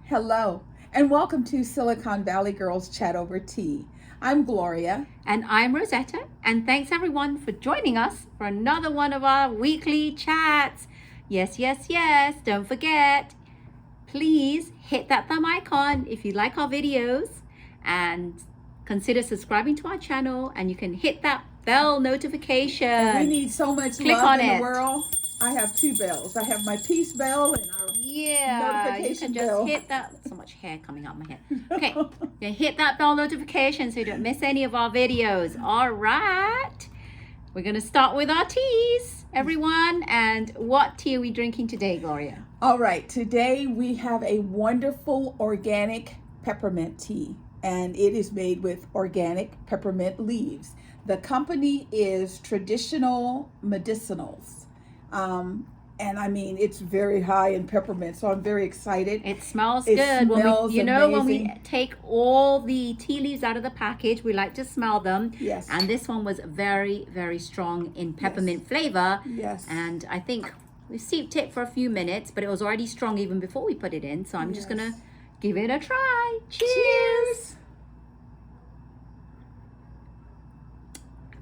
Hello, and welcome to Silicon Valley Girls Chat Over Tea. I'm Gloria. And I'm Rosetta, and thanks everyone for joining us for another one of our weekly chats. Yes, don't forget, please hit that thumb icon if you like our videos, and consider subscribing to our channel, and you can hit that bell notification. We need so much Click love on in it. the world. I have two bells. I have my peace bell and our You can just bell. hit that. So much hair coming out my head. Okay, then hit that bell notification so you don't miss any of our videos. All right, we're gonna start with our teas, everyone. And what tea are we drinking today, Gloria? All right, today we have a wonderful organic peppermint tea, and it is made with organic peppermint leaves. The company is Traditional Medicinals. And I mean, it's very high in peppermint, so I'm very excited. It smells It good. smells When we amazing. take all the tea leaves out of the package, we like to smell them. Yes. And this one was very, very strong in peppermint flavor. Yes. And I think we steeped it for a few minutes, but it was already strong even before we put it in. So I'm just gonna give it a try. Cheers.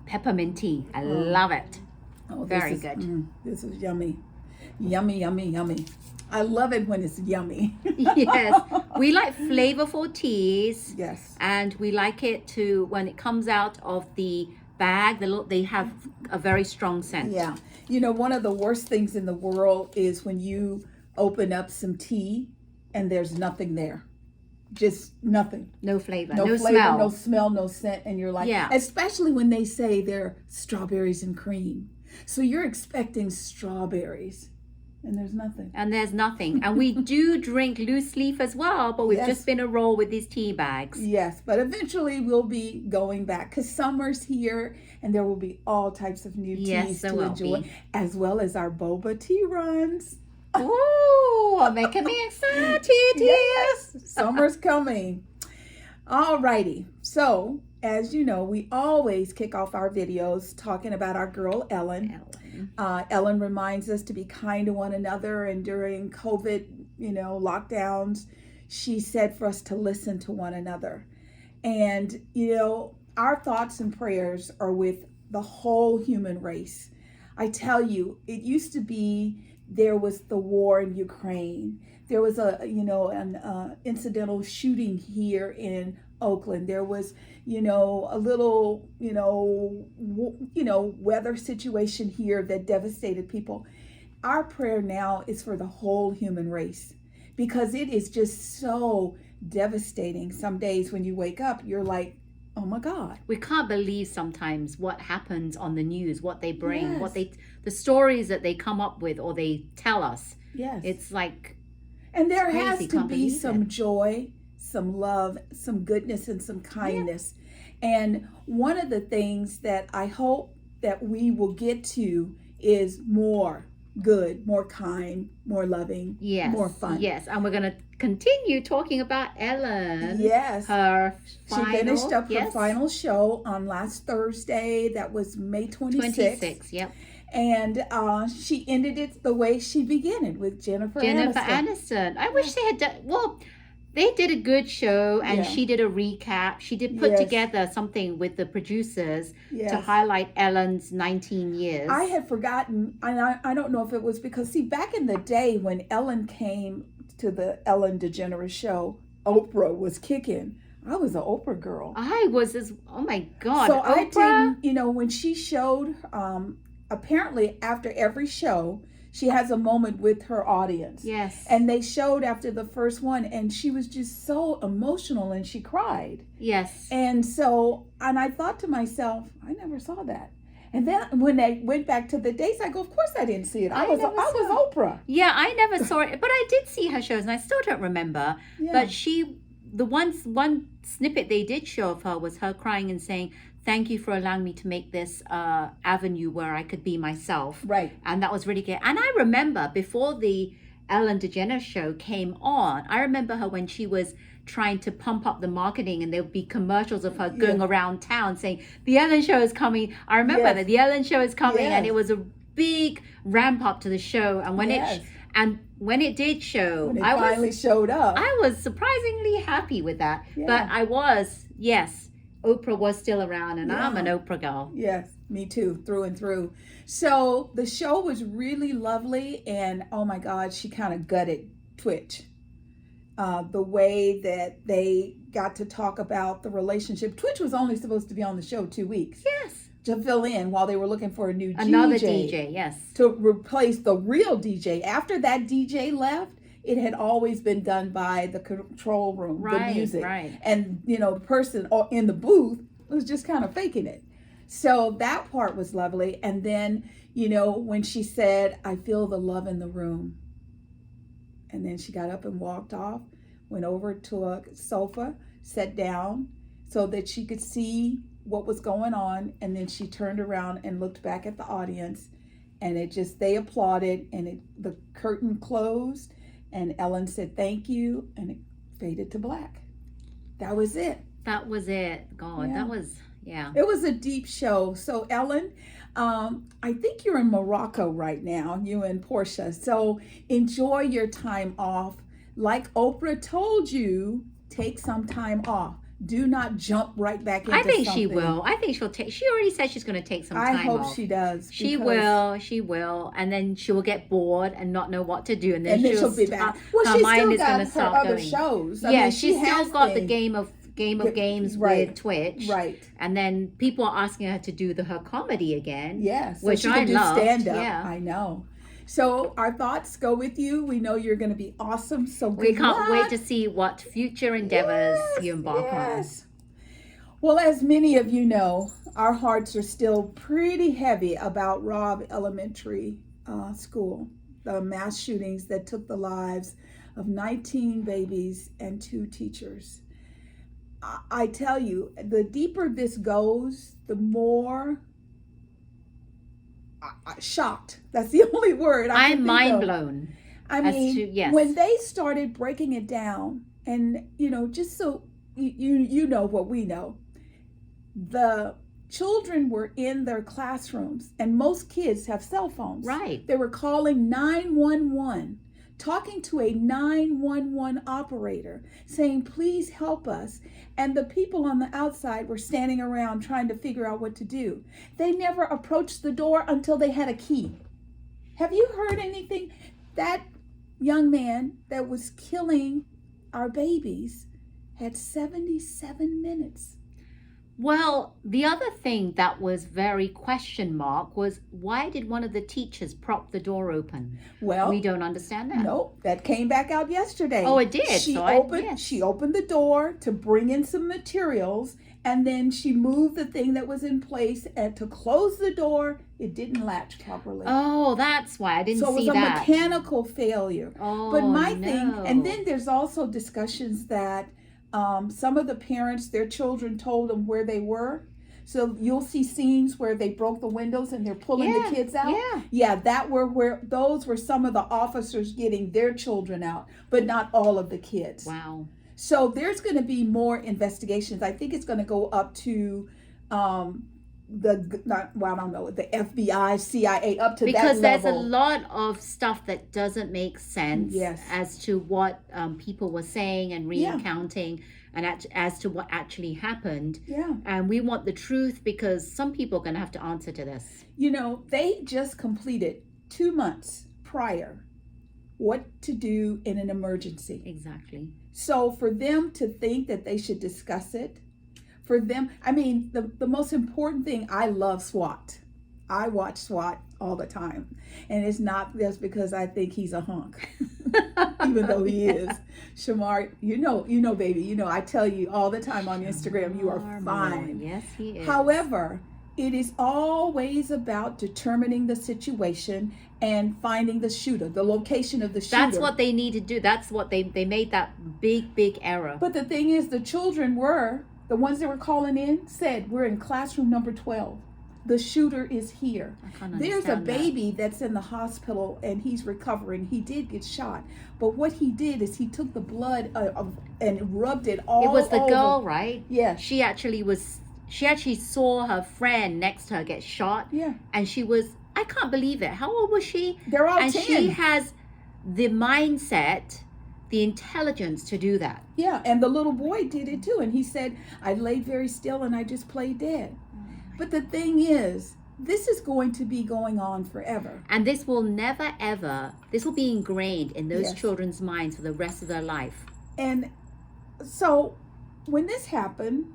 Peppermint tea. I love it. Oh, Very good. This is yummy. Yummy, yummy, yummy. I love it when it's yummy. Yes. We like flavorful teas. Yes. And we like it to, when it comes out of the bag, they have a very strong scent. Yeah. You know, one of the worst things in the world is when you open up some tea and there's nothing there. Just nothing. No flavor, No no flavor, smell. no smell, no scent. And you're like, Yeah. especially when they say they're strawberries and cream. So you're expecting strawberries and there's nothing. And there's nothing. And we do drink loose leaf as well, but we've Yes. just been a roll with these tea bags. Yes, but eventually we'll be going back because summer's here and there will be all types of new Yes, teas there to will enjoy, be. as well as our boba tea runs. Ooh, making me excited. Yes, summer's coming. All righty. So, as you know, we always kick off our videos talking about our girl Ellen. Ellen reminds us to be kind to one another, and during COVID, lockdowns, she said for us to listen to one another. And, our thoughts and prayers are with the whole human race. I tell you, it used to be there was the war in Ukraine. There was an incidental shooting here in Oakland. There was, a little, weather situation here that devastated people. Our prayer now is for the whole human race because it is just so devastating. Some days when you wake up, you're like, oh my God. We can't believe sometimes what happens on the news, what they bring, Yes. the stories that they come up with or they tell us. Yes. It's like, And there It's has crazy, to can't be believe some it. joy, some love, some goodness, and some kindness. And one of the things that I hope that we will get to is more good, more kind, more loving, yes, more fun. Yes, and we're going to continue talking about Ellen. Yes. Her She final, finished up her yes, final show on last Thursday. That was May 26th. 26, yep. And she ended it the way she began it, with Jennifer Aniston. I wish they had done, well, they did a good show and Yeah. she did a recap. She did put Yes. together something with the producers Yes. to highlight Ellen's 19 years. I had forgotten, and I don't know if it was because, see, back in the day when Ellen came to the Ellen DeGeneres show, Oprah was kicking. I was an Oprah girl. I was oh my God, So Oprah? I didn't, when she showed, apparently after every show, she has a moment with her audience. Yes. And they showed after the first one, and she was just so emotional and she cried. Yes. And I thought to myself, I never saw that. And then when they went back to the dates, I go, of course I didn't see it. I was Oprah. Yeah, I never saw it, but I did see her shows and I still don't remember. Yeah. But the one snippet they did show of her was her crying and saying, thank you for allowing me to make this avenue where I could be myself. Right. And that was really good. And I remember before the Ellen DeGeneres show came on, I remember her when she was trying to pump up the marketing and there would be commercials of her going around town saying, the Ellen show is coming. I remember that the Ellen show is coming and it was a big ramp up to the show. And when And when it did show, When it finally showed up. I was surprisingly happy with that. Yeah. But yes, Oprah was still around, and I'm an Yeah. Oprah girl. Yes, me too, through and through. So the show was really lovely, and oh my God, she kind of gutted Twitch. The way that they got to talk about the relationship. Twitch was only supposed to be on the show 2 weeks. Yes. To fill in while they were looking for a new Another DJ. DJ, yes. To replace the real DJ. After that DJ left, it had always been done by the control room, Right, the music. right. And, the person in the booth was just kind of faking it. So that part was lovely. And then, when she said, I feel the love in the room. And then she got up and walked off, went over to a sofa, sat down so that she could see what was going on. And then she turned around and looked back at the audience, and they applauded, and the curtain closed, and Ellen said, thank you. And it faded to black. That was it. That was it. God, Yeah. that was, yeah. It was a deep show. So Ellen, I think you're in Morocco right now, you and Portia. So enjoy your time off. Like Oprah told you, take some time off. Do not jump right back into something. I think she will. I think she'll take. She already said she's going to take some time off. I hope she does. She will. She will. And then she will get bored and not know what to do. And then she'll be back. Well, her she's mind still is got going to her start other going. shows. Yeah, she's still has got the things. game of games Right. with Twitch. Right. And then people are asking her to do her comedy again. Yes. Which so she I can do loved. stand up. Yeah. I know. So our thoughts go with you. We know you're going to be awesome. So We good can't luck. wait to see what future endeavors you embark on. Well, as many of you know, our hearts are still pretty heavy about Robb Elementary School, the mass shootings that took the lives of 19 babies and 2 teachers. I tell you, the deeper this goes, the more shocked. That's the only word I can I'm think mind of. blown. I mean, when they started breaking it down, and just so you know what we know, the children were in their classrooms, and most kids have cell phones. Right. They were calling 911, talking to a 911 operator, saying, please help us. And the people on the outside were standing around trying to figure out what to do. They never approached the door until they had a key. Have you heard anything? That young man that was killing our babies had 77 minutes. Well, the other thing that was very question mark was, why did one of the teachers prop the door open? Well, we don't understand that. No, that came back out yesterday. Oh, it did. She opened the door to bring in some materials, and then she moved the thing that was in place, and to close the door, it didn't latch properly. Oh, that's why I didn't see that. So it was a mechanical failure. Oh, but my no. thing, and then there's also discussions that some of the parents, their children told them where they were. So you'll see scenes where they broke the windows and they're pulling the kids out. Yeah, those were some of the officers getting their children out, but not all of the kids. Wow. So there's going to be more investigations. I think it's going to go up to the FBI, CIA, up to that level. Because there's a lot of stuff that doesn't make sense as to what people were saying and recounting and as to what actually happened. Yeah. And we want the truth, because some people are going to have to answer to this. They just completed 2 months prior what to do in an emergency. Exactly. So for them to think that they should discuss it, for them, I mean, the most important thing, I love SWAT. I watch SWAT all the time. And it's not just because I think he's a hunk, even though he is. Shamar, baby, I tell you all the time on Instagram, you are fine. Yes, he is. However, it is always about determining the situation and finding the shooter, the location of the shooter. That's what they need to do. That's what they made that big error. But the thing is, the children the ones that were calling in said, we're in classroom number 12. The shooter is here. There's a baby that's in the hospital and he's recovering. He did get shot. But what he did is he took the blood and rubbed it all over. It was the girl, right? Yeah. She actually saw her friend next to her get shot. Yeah. And she was, I can't believe it. How old was she? They're all and 10. she has the mindset, the intelligence to do that. Yeah, and the little boy did it too. And he said, I laid very still and I just played dead. But the thing is, this is going to be going on forever. And this will never ever, this will be ingrained in those Yes. children's minds for the rest of their life. And so when this happened,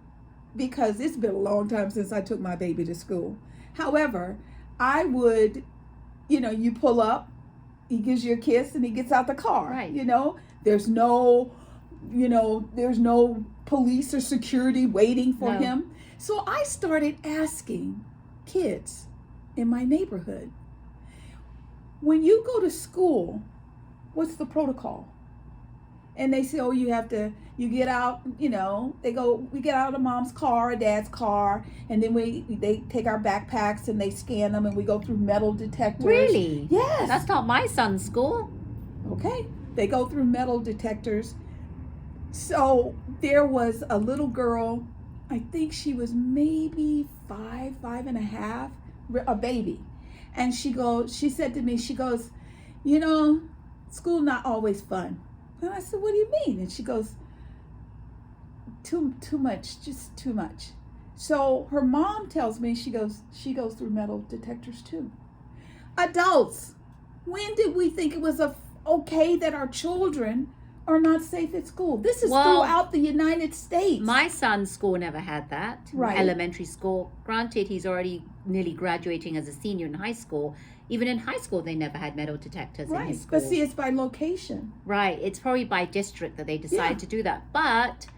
because it's been a long time since I took my baby to school. However, I would, you pull up, he gives you a kiss and he gets out the car. Right. There's no police or security waiting for No. him. So I started asking kids in my neighborhood, when you go to school, what's the protocol? And they say, oh, you get out, we get out of mom's car or dad's car, and then they take our backpacks and they scan them and we go through metal detectors. Really? Yes. That's not my son's school. Okay. They go through metal detectors. So there was a little girl, I think she was maybe 5.5, a baby. And she said to me, school not always fun. And I said, what do you mean? And she goes, too much, just too much. So her mom tells me she goes through metal detectors too. Adults, when did we think it was okay that our children are not safe at school? This is throughout the United States. My son's school never had that. Right. Elementary school. Granted, he's already nearly graduating as a senior in high school. Even in high school, they never had metal detectors in his school. But see, it's by location. Right. It's probably by district that they decide to do that. But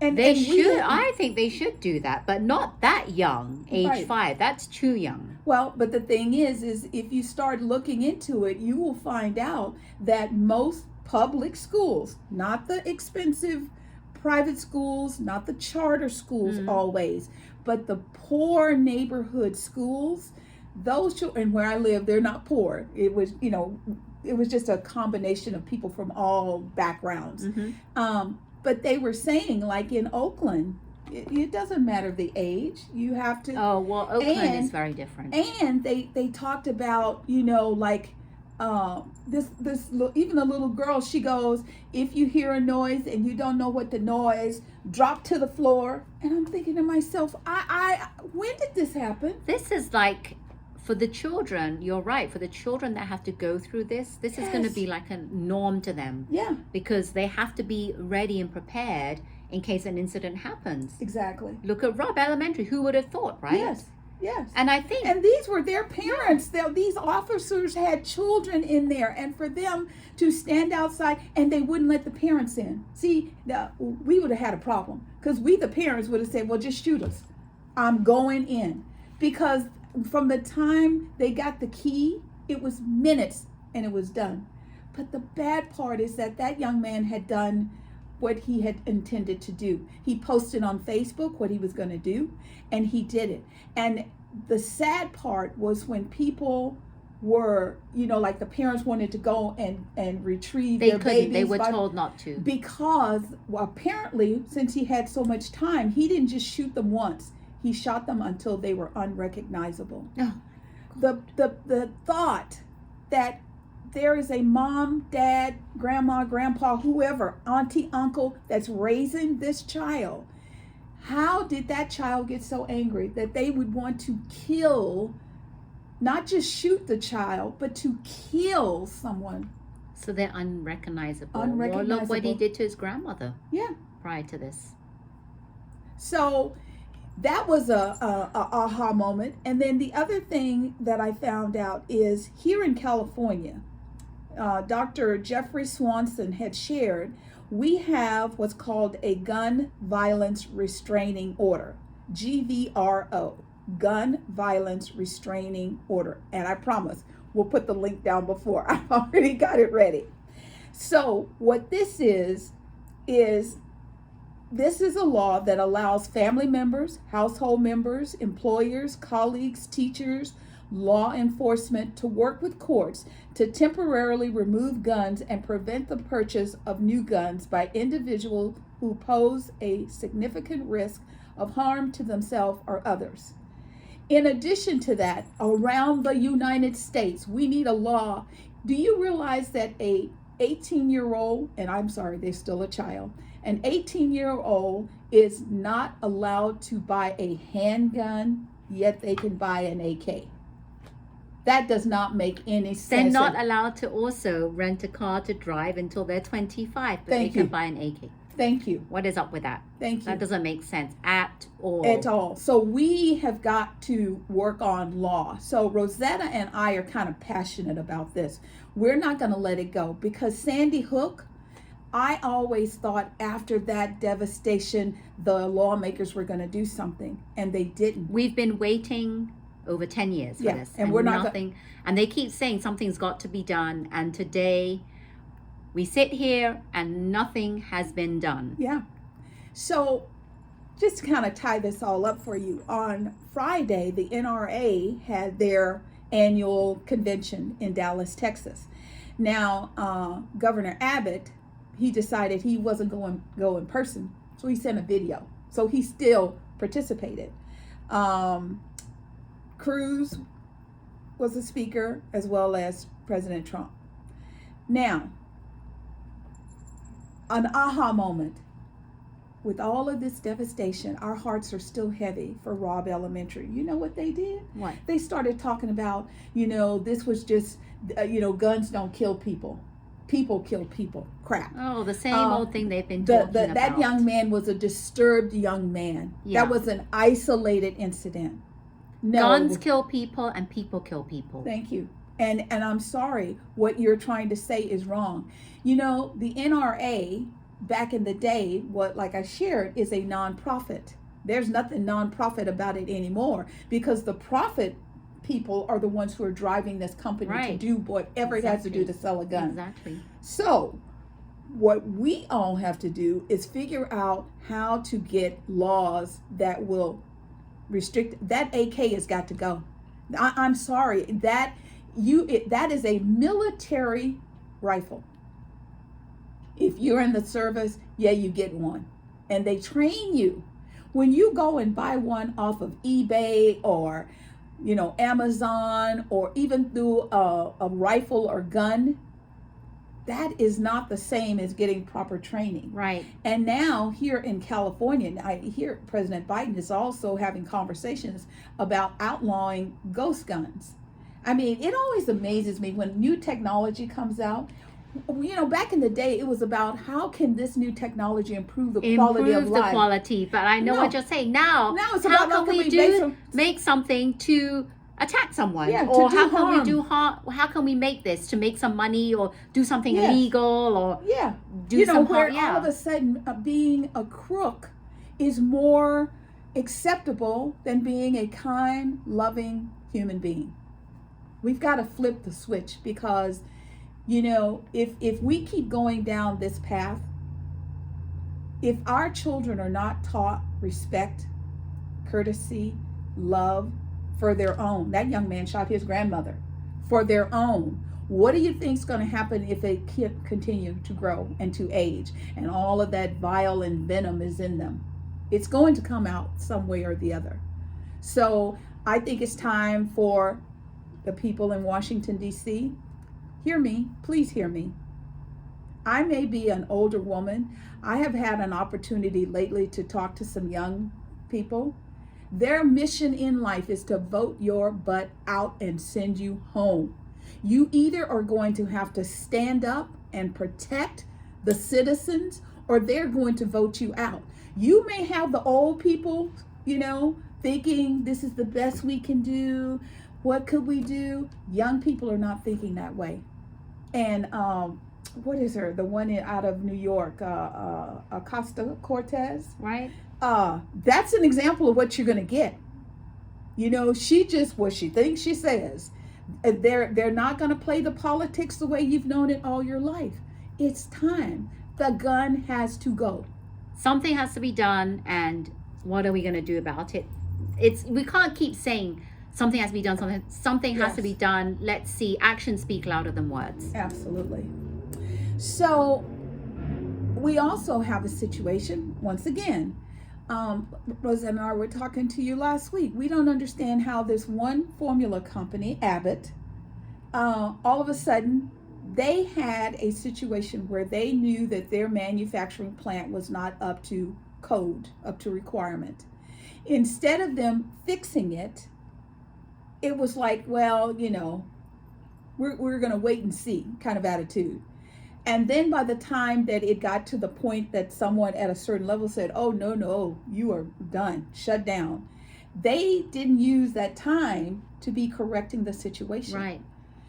And they and we should. didn't. I think they should do that, but not that young, age Right. 5. That's too young. Well, but the thing is if you start looking into it, you will find out that most public schools, not the expensive private schools, not the charter schools always, but the poor neighborhood schools, those children, where I live, they're not poor. It was, it was just a combination of people from all backgrounds. But they were saying, like in Oakland, it doesn't matter the age. You have to. Oh, well, Oakland is very different. And they talked about, even a little girl, she goes, if you hear a noise and you don't know what the noise, drop to the floor. And I'm thinking to myself, when did this happen? This is like, for the children, you're right, for the children that have to go through this is going to be like a norm to them. Yeah. Because they have to be ready and prepared in case an incident happens. Exactly. Look at Robb Elementary. Who would have thought, right? Yes. And I think... And these were their parents. These officers had children in there. And for them to stand outside, and they wouldn't let the parents in. See, we would have had a problem. Because we, the parents, would have said, well, just shoot us. I'm going in. Because from the time they got the key, it was minutes and it was done. But the bad part is that young man had done what he had intended to do. He posted on Facebook what he was going to do, and he did it. And the sad part was when people were, like the parents wanted to go and retrieve their babies. They were told not to. Because apparently, since he had so much time, he didn't just shoot them once. He shot them until they were unrecognizable. Oh. The thought that there is a mom, dad, grandma, grandpa, whoever, auntie, uncle that's raising this child. How did that child get so angry that they would want to kill, not just shoot the child, but to kill someone? So they're unrecognizable. Unrecognizable. Well, look what he did to his grandmother. Yeah. Prior to this. So that was a aha moment. And then the other thing that I found out is here in California, Dr. Jeffrey Swanson had shared, we have what's called a gun violence restraining order, GVRO, gun violence restraining order. And I promise we'll put the link down before. I've already got it ready. So what this is this is a law that allows family members, household members, employers, colleagues, teachers, law enforcement to work with courts to temporarily remove guns and prevent the purchase of new guns by individuals who pose a significant risk of harm to themselves or others. In addition to that, around the United States, we need a law Do you realize that a 18-year-old, and I'm sorry, they're still a child, an 18-year-old is not allowed to buy a handgun, yet they can buy an AK? That does not make any sense. They're not allowed to also rent a car to drive until they're 25, but they can buy an AK. Thank you. What is up with that? Thank you. That doesn't make sense at all. At all. So we have got to work on law. So Rosetta and I are kind of passionate about this. We're not going to let it go, because Sandy Hook, I always thought after that devastation, the lawmakers were going to do something, and they didn't. We've been waiting over 10 years for this. And we're not nothing. And they keep saying something's got to be done. And today we sit here and nothing has been done. Yeah. So just to kind of tie this all up for you, on Friday, the NRA had their annual convention in Dallas, Texas. Now, Governor Abbott, he decided he wasn't going to go in person, so he sent a video. So he still participated. Cruz was a speaker, as well as President Trump. Now, an aha moment. With all of this devastation, our hearts are still heavy for Robb Elementary. You know what they did? What? They started talking about, this was just, guns don't kill people. People kill people. Crap. Oh, the same old thing they've been talking about. That young man was a disturbed young man. Yeah. That was an isolated incident. No. Guns kill people and people kill people. Thank you. And I'm sorry, what you're trying to say is wrong. The NRA, back in the day, like I shared, is a nonprofit. There's nothing nonprofit about it anymore, because the profit people are the ones who are driving this company to do whatever it has to do to sell a gun. Exactly. So what we all have to do is figure out how to get laws that will restrict that. AK has got to go. I'm sorry, that is a military rifle. If you're in the service, you get one, and they train you. When you go and buy one off of eBay or Amazon, or even through a rifle or gun, that is not the same as getting proper training. Right. And now here in California, I hear President Biden is also having conversations about outlawing ghost guns. I mean, it always amazes me when new technology comes out. Back in the day, it was about how can this new technology improve the quality of life. But I know what you're saying. Now it's how about can we make something to attack someone? Yeah, or to do how can harm. we do harm? How can we make this to make some money or do something illegal or do some where harm? all of a sudden being a crook is more acceptable than being a kind, loving human being. We've got to flip the switch, because if we keep going down this path, if our children are not taught respect, courtesy, love for their own, that young man shot his grandmother, for their own, what do you think is going to happen if they continue to grow and to age, and all of that bile and venom is in them? It's going to come out some way or the other. So I think it's time for the people in Washington, D.C., hear me, please hear me. I may be an older woman. I have had an opportunity lately to talk to some young people. Their mission in life is to vote your butt out and send you home. You either are going to have to stand up and protect the citizens, or they're going to vote you out. You may have the old people, thinking this is the best we can do. What could we do? Young people are not thinking that way. And what is her? The one out of New York, Acosta-Cortez. Right. That's an example of what you're going to get. She just what she thinks she says. They're not going to play the politics the way you've known it all your life. It's time. The gun has to go. Something has to be done, and what are we going to do about it? We can't keep saying something has to be done. Something has to be done. Let's see. Actions speak louder than words. Absolutely. So we also have a situation, once again, Rosa and I were talking to you last week. We don't understand how this one formula company, Abbott, all of a sudden, they had a situation where they knew that their manufacturing plant was not up to code, up to requirement. Instead of them fixing it, it was like, well, we're going to wait and see kind of attitude. And then by the time that it got to the point that someone at a certain level said, oh, no, you are done, shut down, they didn't use that time to be correcting the situation. Right.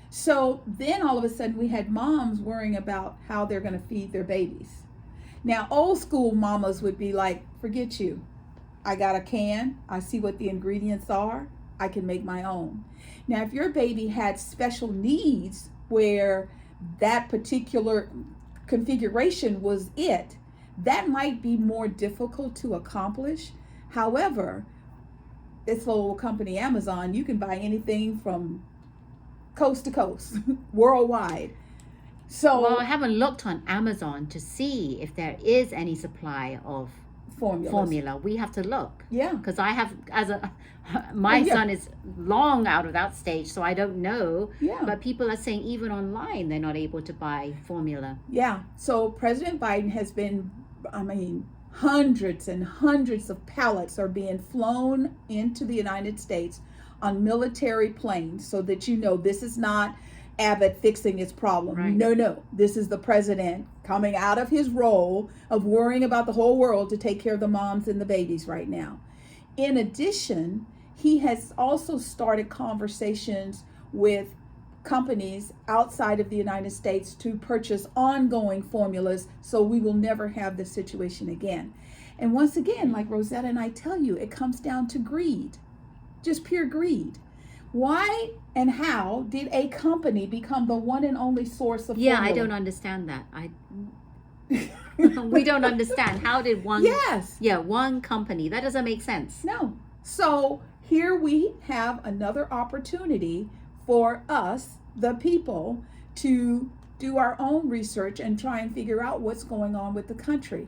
So then all of a sudden we had moms worrying about how they're going to feed their babies. Now, old school mamas would be like, forget you. I got a can. I see what the ingredients are. I can make my own. Now, if your baby had special needs where that particular configuration was it, that might be more difficult to accomplish. However, this little company, Amazon, you can buy anything from coast to coast, worldwide. So, well, I haven't looked on Amazon to see if there is any supply of formula. We have to look. Yeah. Because I have, my son is long out of that stage, so I don't know. Yeah. But people are saying even online they're not able to buy formula. Yeah. So President Biden has been, hundreds and hundreds of pallets are being flown into the United States on military planes, so that this is not Abbott fixing its problem. Right. No. This is the president coming out of his role of worrying about the whole world to take care of the moms and the babies right now. In addition, he has also started conversations with companies outside of the United States to purchase ongoing formulas, so we will never have this situation again. And once again, like Rosetta and I tell you, it comes down to greed. Just pure greed. Why and how did a company become the one and only source of formula? I don't understand that. We don't understand. How did one company, that doesn't make sense. No. So here we have another opportunity for us, the people, to do our own research and try and figure out what's going on with the country.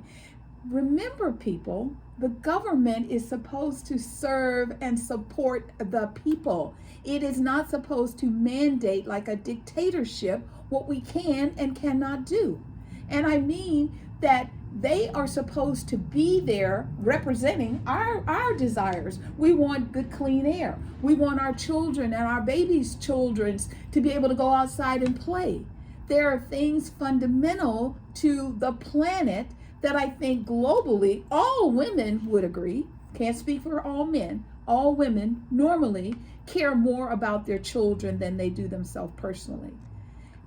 Remember, people, the government is supposed to serve and support the people. It is not supposed to mandate, like a dictatorship, what we can and cannot do. And I mean that they are supposed to be there representing our desires. We want good, clean air. We want our children and our babies' children to be able to go outside and play. There are things fundamental to the planet that I think globally all women would agree. Can't speak for all men. All women normally care more about their children than they do themselves personally.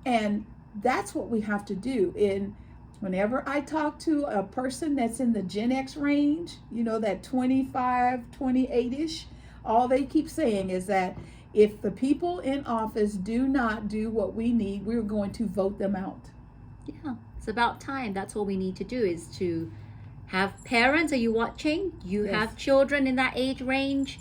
And that's what we have to do. Whenever I talk to a person that's in the Gen X range, that 25, 28-ish, all they keep saying is that if the people in office do not do what we need, we're going to vote them out. Yeah, it's about time. That's all we need to do is to have parents. Are you watching? You have children in that age range.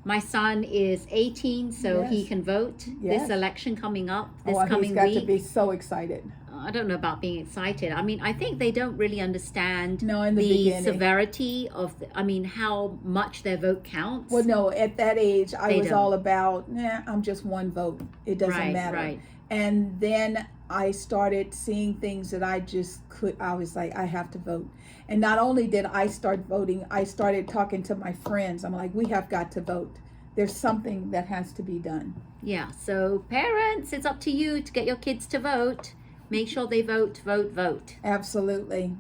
My son is 18, so he can vote. This election coming up, coming week. He's got to be so excited. I don't know about being excited. I think they don't really understand the severity of, how much their vote counts. Well, no, at that age, I was all about, I'm just one vote. It doesn't matter. Right. And then I started seeing things that I was like, I have to vote. And not only did I start voting, I started talking to my friends. I'm like, we have got to vote. There's something that has to be done. Yeah, so parents, it's up to you to get your kids to vote. Make sure they vote. Absolutely.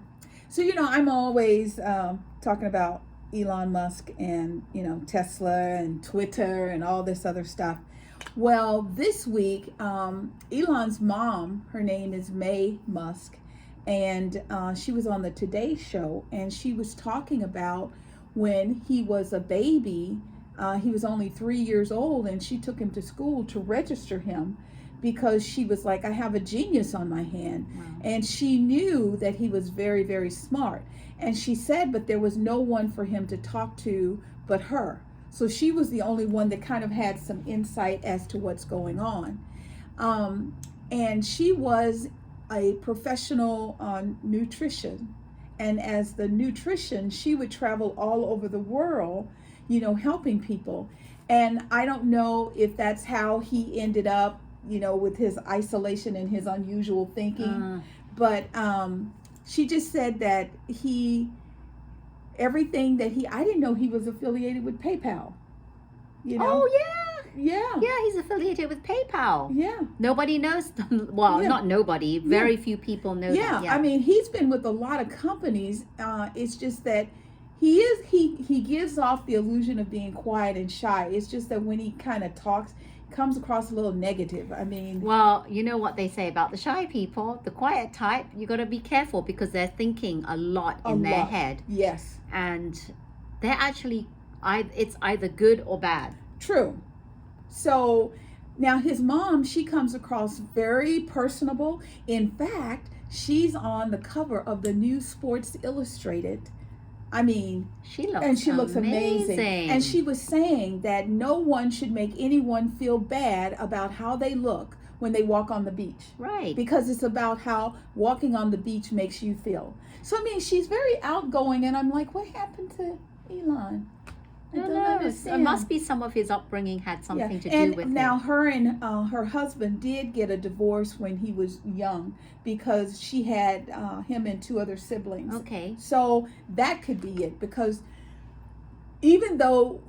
So, I'm always talking about Elon Musk and, Tesla and Twitter and all this other stuff. Well, this week, Elon's mom, her name is May Musk, and she was on the Today Show, and she was talking about when he was a baby. He was only 3 years old, and she took him to school to register him because she was like, I have a genius on my hand. Wow. And she knew that he was very, very smart. And she said, but there was no one for him to talk to but her. So she was the only one that kind of had some insight as to what's going on. And she was a professional on nutrition. And as the nutrition, she would travel all over the world, helping people. And I don't know if that's how he ended up, with his isolation and his unusual thinking. But she just said that everything that I didn't know he was affiliated with PayPal. Oh, yeah. Yeah. Yeah, he's affiliated with PayPal. Yeah. Nobody knows. Well, not nobody. Very few people know that. Yeah. I mean, he's been with a lot of companies. It's just that he gives off the illusion of being quiet and shy. It's just that when he kind of talks, comes across a little negative. I mean, well, you know what they say about the shy people, the quiet type, you got to be careful because they're thinking a lot in their head. Yes. And they're actually, it's either good or bad. True. So now his mom, she comes across very personable. In fact, she's on the cover of the new Sports Illustrated. I mean, she looks amazing. And she was saying that no one should make anyone feel bad about how they look when they walk on the beach. Right. Because it's about how walking on the beach makes you feel. So, I mean, she's very outgoing, and I'm like, what happened to Elon? I don't understand. It must be some of his upbringing had something to do with it. And now her and her husband did get a divorce when he was young because she had him and 2 other siblings. Okay. So that could be it, because even though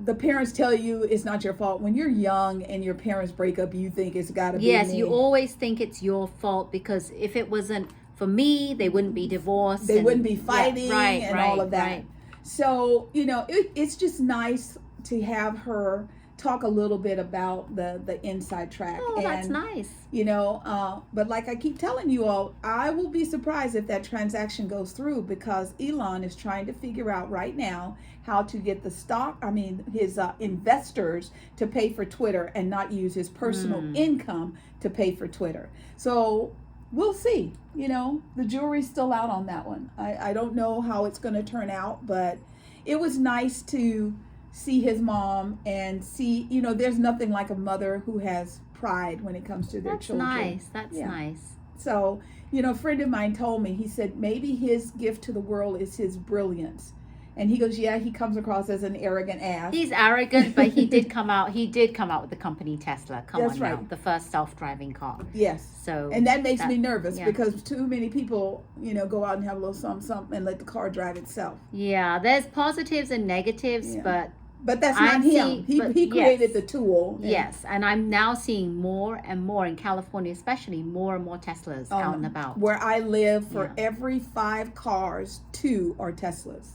the parents tell you it's not your fault, when you're young and your parents break up, you think it's got to be Yes, me. you always think it's your fault, because if it wasn't for me, they wouldn't be divorced. They wouldn't be fighting and all of that. Right. So, it's just nice to have her talk a little bit about the inside track. Oh, that's nice. But like I keep telling you all, I will be surprised if that transaction goes through, because Elon is trying to figure out right now how to get his investors to pay for Twitter and not use his personal income to pay for Twitter. So we'll see. The jury's still out on that one. I don't know how it's going to turn out, but it was nice to see his mom and see, there's nothing like a mother who has pride when it comes to their children. That's nice. So, a friend of mine told me, he said maybe his gift to the world is his brilliance. And he goes, yeah, he comes across as an arrogant ass. He's arrogant, but he did come out with the company Tesla. That's right. Now, the first self-driving car. Yes. So, and that makes me nervous because too many people, go out and have a little something and let the car drive itself. Yeah, there's positives and negatives, but that's not him. He created the tool. Yes, and I'm now seeing more and more in California, especially more and more Teslas out and about. Where I live, for every 5 cars, 2 are Teslas.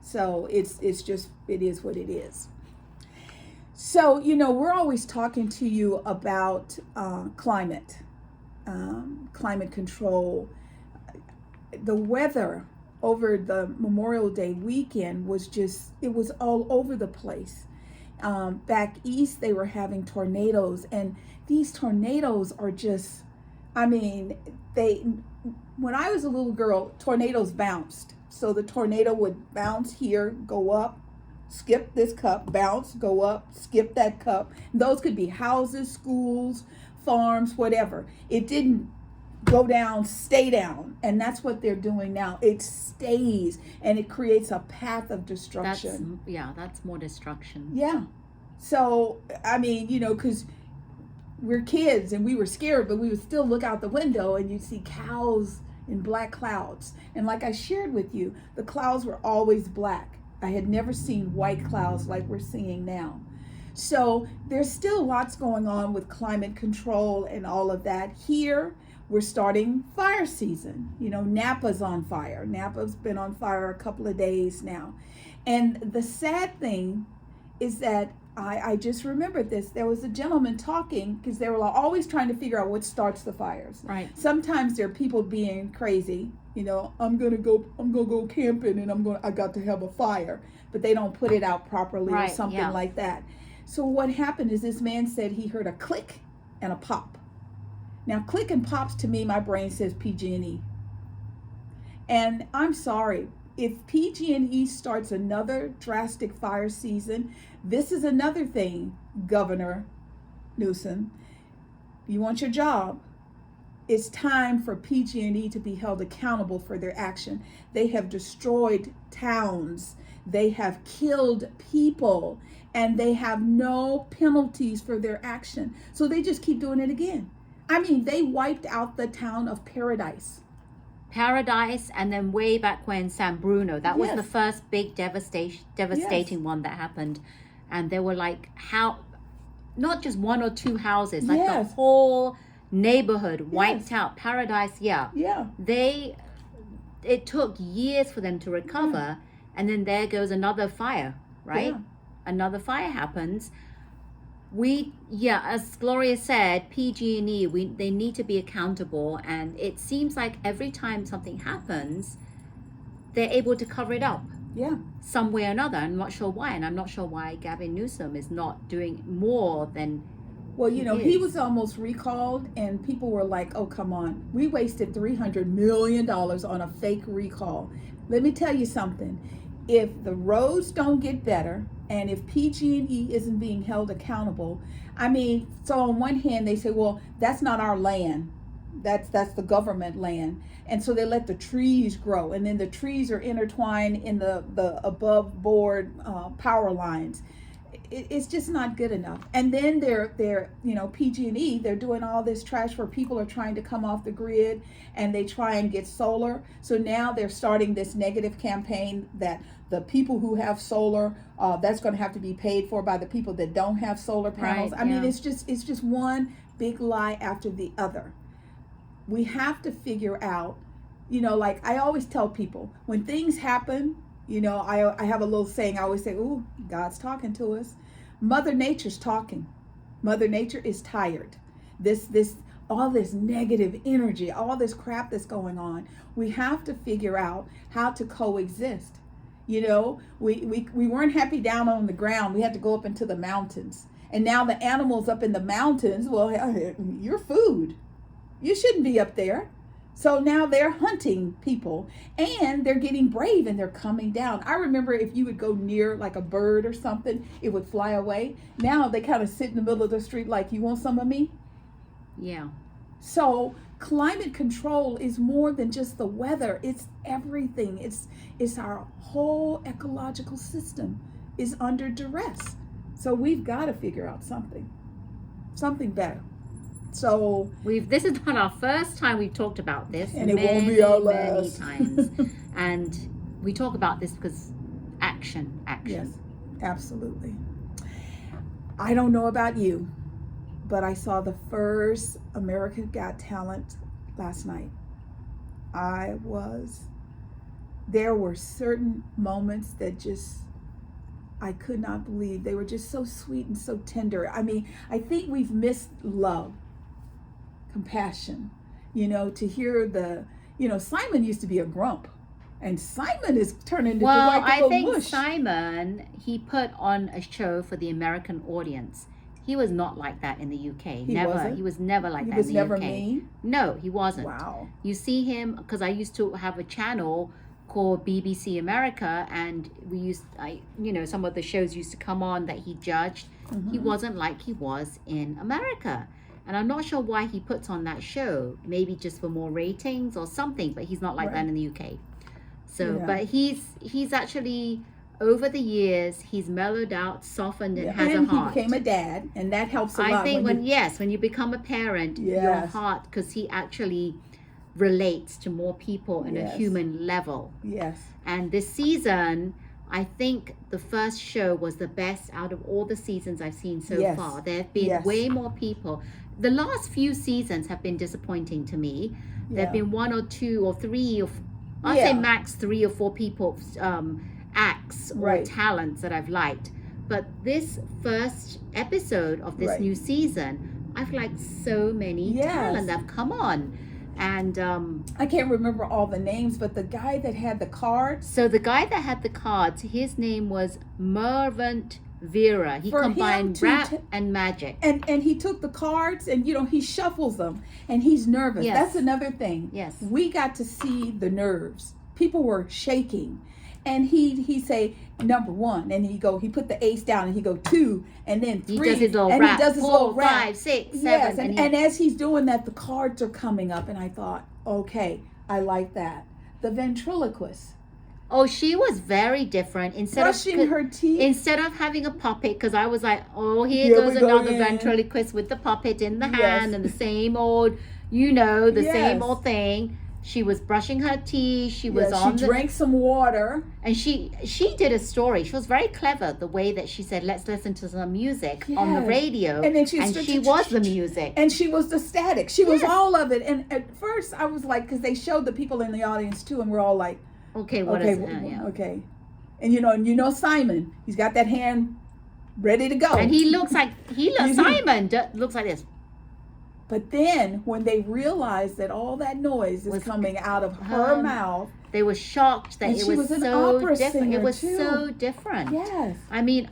So it is what it is. So, we're always talking to you about climate control. The weather over the Memorial Day weekend was it was all over the place. Back east, they were having tornadoes, and these tornadoes are just, when I was a little girl, tornadoes bounced. So the tornado would bounce here, go up, skip this cup, bounce, go up, skip that cup. Those could be houses, schools, farms, whatever. It didn't go down, stay down. And that's what they're doing now. It stays, and it creates a path of destruction. That's more destruction. Yeah. So, because we're kids and we were scared, but we would still look out the window and you'd see cows in black clouds. And like I shared with you, the clouds were always black. I had never seen white clouds like we're seeing now. So there's still lots going on with climate control and all of that. Here, we're starting fire season. Napa's on fire. Napa's been on fire a couple of days now. And the sad thing is that I just remembered this. There was a gentleman talking, because they were always trying to figure out what starts the fires. Right. Sometimes there are people being crazy. I'm gonna go camping and I got to have a fire, but they don't put it out properly or something like that. So what happened is this man said he heard a click and a pop. Now, click and pops, to me, my brain says PG&E. And I'm sorry, if PG&E starts another drastic fire season, this is another thing, Governor Newsom. You want your job. It's time for PG&E to be held accountable for their action. They have destroyed towns. They have killed people. and they have no penalties for their action. So they just keep doing it again. I mean, they wiped out the town of Paradise. And then way back when San Bruno, that was Yes. the first big devastating one that happened. And there were like, not just one or two houses, like Yes. the whole neighborhood wiped Yes. out. Paradise, yeah. Yeah. It took years for them to recover, and then there goes another fire, right? Yeah. Another fire happens. As Gloria said, PG&E, they need to be accountable, and it seems like every time something happens, they're able to cover it up. Yeah. Some way or another. I'm not sure why, and I'm not sure why Gavin Newsom is not doing more than. Well, he was almost recalled, and people were like, oh, come on. We wasted $300 million on a fake recall. Let me tell you something. If the roads don't get better, and if PG&E isn't being held accountable, I mean, so on one hand, they say, well, that's not our land. That's the government land. And so they let the trees grow, and then the trees are intertwined in the above board power lines. It's just not good enough. And then they're PG&E, they're doing all this trash where people are trying to come off the grid, and they try and get solar. So now they're starting this negative campaign that the people who have solar, that's going to have to be paid for by the people that don't have solar panels. Right, I mean, it's just one big lie after the other. We have to figure out, like I always tell people, when things happen, I have a little saying. I always say, ooh, God's talking to us. Mother Nature's talking. Mother Nature is tired. All this negative energy, all this crap that's going on. We have to figure out how to coexist. We weren't happy down on the ground. We had to go up into the mountains. And now the animals up in the mountains, well, you're food. You shouldn't be up there. So now they're hunting people, and they're getting brave, and they're coming down. I remember if you would go near like a bird or something, it would fly away. Now they kind of sit in the middle of the street like, you want some of me? Yeah. So climate control is more than just the weather. It's everything. It's our whole ecological system is under duress. So we've got to figure out something better. So This is not our first time we've talked about this, and it won't be our last. many times. And we talk about this because action. Yes, absolutely. I don't know about you, but I saw the first American Got Talent last night. There were certain moments that I could not believe. They were just so sweet and so tender. I mean, I think we've missed love, compassion, to hear Simon used to be a grump, and Simon is turning into like a little mush. Simon, he put on a show for the American audience. He was not like that in the UK. He was never like that in the UK. He was never mean? No, he wasn't. Wow. You see him, because I used to have a channel called BBC America, and some of the shows used to come on that he judged. Mm-hmm. He wasn't like he was in America. And I'm not sure why he puts on that show. Maybe just for more ratings or something, but he's not like that in the UK. So, yeah. But he's actually, over the years, he's mellowed out, softened, and has a heart. He became a dad, and that helps a lot. I think when you become a parent, your heart, because he actually relates to more people on a human level. Yes. And this season, I think the first show was the best out of all the seasons I've seen so far. There have been way more people. The last few seasons have been disappointing to me. There have been one or two or three, I'd say max 3 or 4 people, acts or talents that I've liked. But this first episode of this new season, I've liked so many talent that have come on. And I can't remember all the names, but the guy that had the cards. So the guy that had the cards, his name was Mervant Vera. He combined rap and magic. And he took the cards and, he shuffles them, and he's nervous. Yes. That's another thing. Yes. We got to see the nerves. People were shaking. And he say number 1, and he put the ace down, and he go 2, and then 3, he does his little and rap. he does his 4, little rap. 5, 6, 7. Yes, and as he's doing that, the cards are coming up, and I thought, okay, I like that. The ventriloquist. Oh, she was very different. Brushing her teeth. Instead of having a puppet, because I was like, oh, here Here goes we go another again. ventriloquist with the puppet in the Yes. hand and the same old, the Yes. same old thing. She was brushing her teeth. She was Yes, she drank some water. and she did a story. She was very clever the way that she said, let's listen to some music on the Yes. radio. And then she was the music. And she was the static. She was Yes. all of it. And at first I was like, because they showed the people in the audience too, and we're all like, okay, what is it? Yeah. Okay. And you know Simon, he's got that hand ready to go. And he looks like Simon looks like this. But then when they realized that all that noise is coming out of her mouth, they were shocked that and it she was an so opera different. singer It was too. so different. Yes. I mean,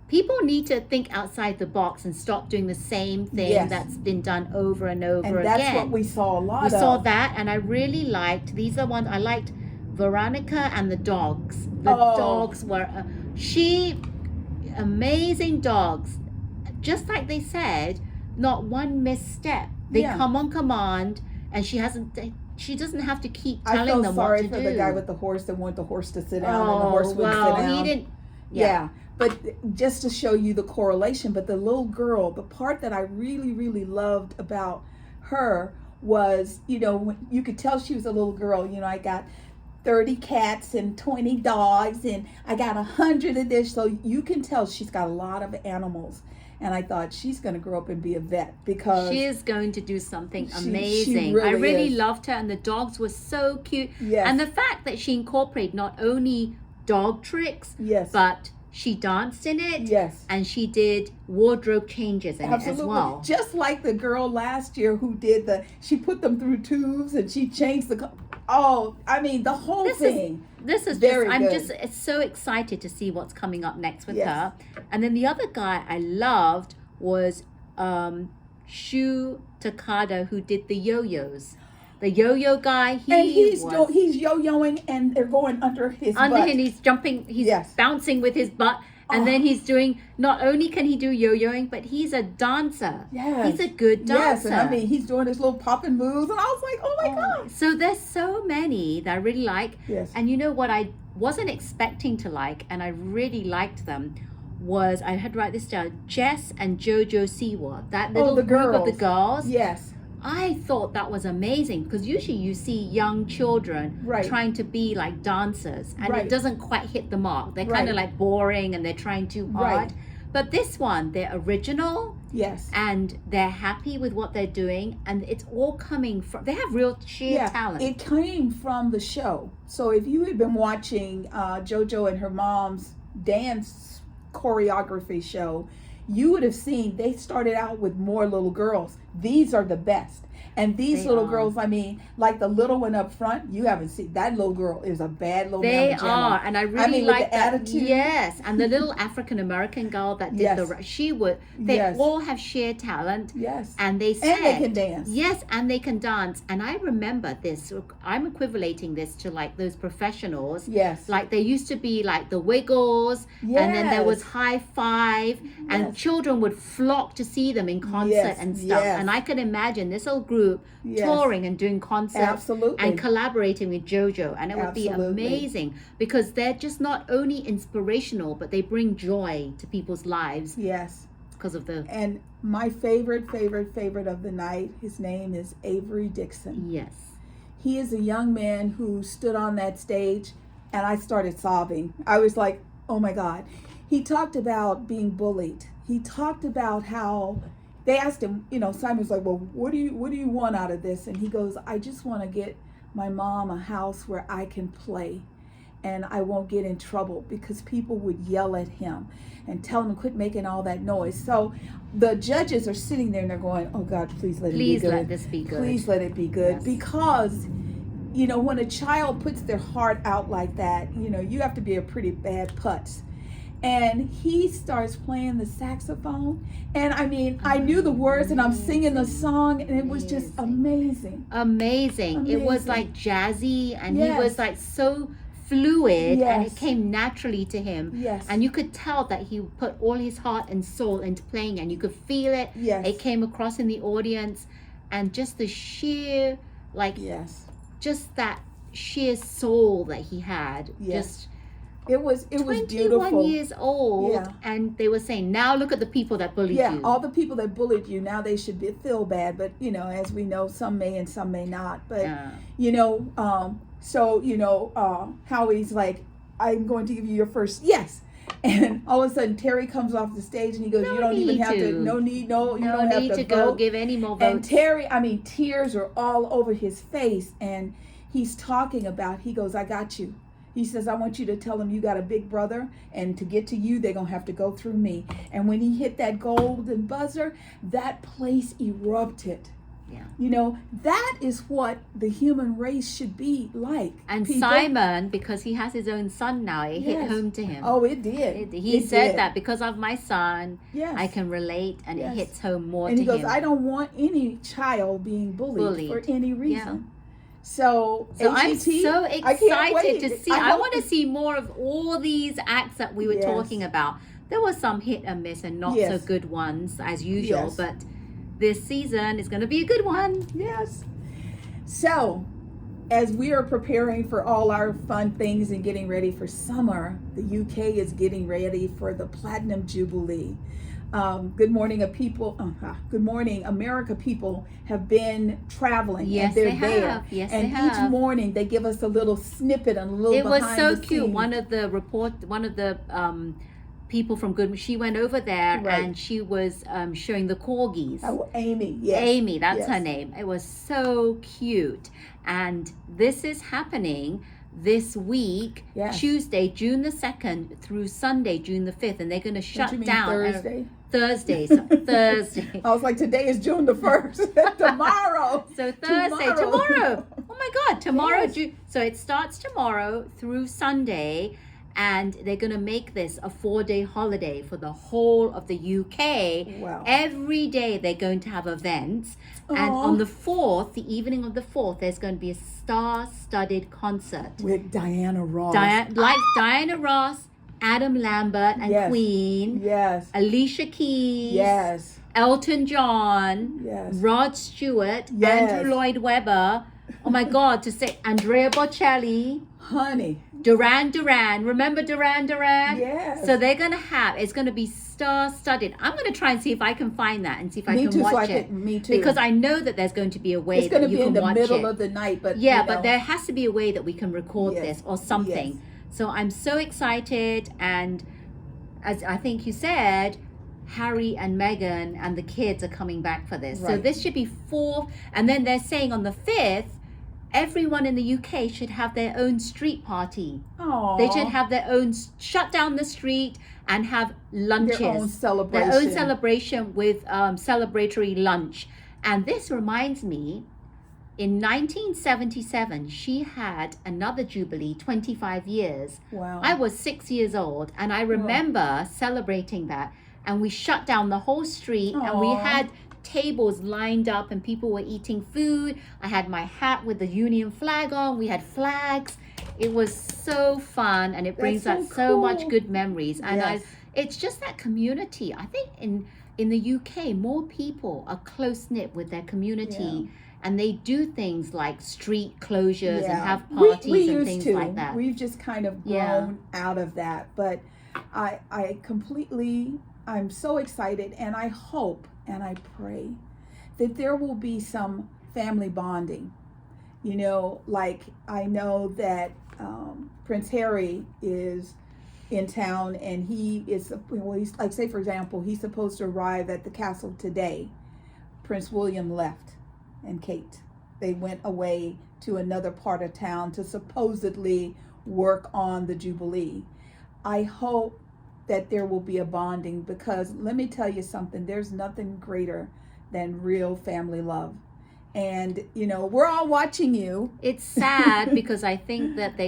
people need to think outside the box and stop doing the same thing Yes. that's been done over and over And again. that's what we saw a lot We of. saw that, and I really liked, these are ones I liked, Veronica and the dogs. The dogs were, amazing dogs. Just like they said, not one misstep. They come on command, and she doesn't have to keep telling them what to do. I felt sorry for the guy with the horse that wanted the horse to sit down, and the horse wouldn't sit down. He didn't. Yeah. But just to show you the correlation, but the little girl, the part that I really, really loved about her was, when you could tell she was a little girl. I got 30 cats and 20 dogs, and I got 100 of this. So you can tell she's got a lot of animals. And I thought she's going to grow up and be a vet, because she is going to do something she amazing. really I really is. loved her, and the dogs were so cute. Yes. And the fact that she incorporated not only dog tricks, Yes. but she danced in it. Yes. And she did wardrobe changes in Absolutely. it as well. Just like the girl last year who did she put them through tubes and she changed the the whole thing. This is Very I'm good. just so excited to see what's coming up next with Yes. her. And then the other guy I loved was Shu Takada, who did the yo-yos. The yo-yo guy, he's yo-yoing, and they're going under his butt. and he's jumping, he's bouncing with his butt. And then he's doing, not only can he do yo-yoing, but he's a dancer. Yes. He's a good dancer. Yes, and he's doing his little popping moves, and I was like, oh my God. So there's so many that I really like. Yes. And you know what I wasn't expecting to like, and I really liked them, was, I had to write this down, Jess and Jojo Siwa. That little the group of the girls. girls. Yes. I thought that was amazing, because usually you see young children trying to be like dancers, and it doesn't quite hit the mark. They're kind of like boring, and they're trying too hard. But this one, they're original. Yes. And they're happy with what they're doing, and it's all coming from, they have real sheer talent. It came from the show. So if you had been watching JoJo and her mom's dance choreography show, you would have seen they started out with more little girls. These are the best. And these little girls, like the little one up front, you haven't seen. That little girl is a bad little They mamma jamma. are, and I really like the that attitude. Yes, and the little African American girl that did they all have sheer talent. Yes. And they said, and they can dance. Yes, and they can dance. And I remember this. I'm equating this to like those professionals. Yes. Like there used to be like the Wiggles, and then there was High Five, and children would flock to see them in concert and stuff. Yes. And I could imagine this whole group touring and doing concerts and collaborating with JoJo, and it would be amazing, because they're just not only inspirational, but they bring joy to people's lives. Yes. Because of the... And my favorite of the night, his name is Avery Dixon. Yes. He is a young man who stood on that stage, and I started sobbing. I was like, oh my God. He talked about being bullied. He talked about how they asked him, Simon was like, well, what do you want out of this? And he goes, I just want to get my mom a house where I can play and I won't get in trouble, because people would yell at him and tell him to quit making all that noise. So the judges are sitting there and they're going, oh God, please let it be good. Please let this be good. Please let it be good. Yes. Because, when a child puts their heart out like that, you have to be a pretty bad putz. And he starts playing the saxophone. And I knew the words, and I'm singing the song, and it was just amazing. Amazing. It was like jazzy, and he was like so fluid, and it came naturally to him. Yes. And you could tell that he put all his heart and soul into playing, and you could feel it. Yes. It came across in the audience, and just the sheer, just that sheer soul that he had. Yes. Just it was 21 beautiful. years old, Yeah. and they were saying, now look at the people that bullied Yeah, you. all the people that bullied you, now they should feel bad. But, as we know, some may and some may not. But, Howie's like, I'm going to give you your first yes. And all of a sudden, Terry comes off the stage and he goes, No you don't even need have to, to. you don't No have need to to vote. go give any more And votes. Terry, tears are all over his face. And he's talking about, he goes, I got you. He says, I want you to tell them you got a big brother, and to get to you, they're going to have to go through me. And when he hit that golden buzzer, that place erupted. Yeah. That is what the human race should be like. And people. Simon, because he has his own son now, it hit home to him. Oh, it did. He said that because of my son, yes. I can relate, and it hits home more and to he goes, him. I don't want any child being bullied. For any reason. Yeah. So I'm so excited to see. I want to see more of all these acts that we were talking about. There were some hit and miss and not so good ones as usual, but this season is going to be a good one. Yes. So, as we are preparing for all our fun things and getting ready for summer, the UK is getting ready for the Platinum Jubilee. Good morning, Good morning, America. People have been traveling. Yes, and they're they there. have. Yes, and they have. each morning they give us a little snippet and a little. It was so the cute. scenes. One of the people from Good, she went over there and she was showing the corgis. Oh, Amy. Yes. Amy, that's her name. It was so cute, and this is happening this week, Tuesday, June the 2nd through Sunday, June the 5th, and they're going to shut down Thursday. Thursday. I was like, today is June the 1st. Tomorrow. So Thursday, tomorrow. Oh my God, tomorrow. Yes. So it starts tomorrow through Sunday, and they're going to make this a 4-day holiday for the whole of the UK. Wow. Every day they're going to have events. Aww. And on the 4th, the evening of the 4th, there's going to be a star-studded concert. With Diana Ross. Diana Ross, Adam Lambert and Queen. Yes. Alicia Keys. Yes. Elton John. Yes. Rod Stewart. Yes. Andrew Lloyd Webber. Oh my God, to say Andrea Bocelli. Honey. Duran Duran. Remember Duran Duran? Yes. So they're going to it's going to be star-studded. I'm going to try and see if I can find that and see if I can watch it. Me too. Because I know that there's going to be a way that you can watch it. It's going to be in the middle of the night. But but there has to be a way that we can record this or something. Yes. So I'm so excited. And as I think you said, Harry and Meghan and the kids are coming back for this. Right. So this should be 4th. And then they're saying on the 5th, everyone in the UK should have their own street party. Aww. They should have their own, shut down the street and have lunches. Their own celebration with celebratory lunch. And this reminds me, in 1977, she had another Jubilee, 25 years. Wow. I was 6 years old, and I remember celebrating that. And we shut down the whole street, and we had tables lined up and people were eating food. I had my hat with the Union flag on. We had flags. It was so fun, and it brings back so much good memories. And it's just that community. I think in the UK, more people are close-knit with their community, and they do things like street closures and have parties and things like that. We've just kind of grown out of that. But I'm so excited, and I hope and I pray that there will be some family bonding. Like I know that Prince Harry is in town, and he's like, say for example, he's supposed to arrive at the castle today. Prince William left, and Kate. They went away to another part of town to supposedly work on the Jubilee. I hope that there will be a bonding, because let me tell you something, there's nothing greater than real family love. And we're all watching you. It's sad because I think that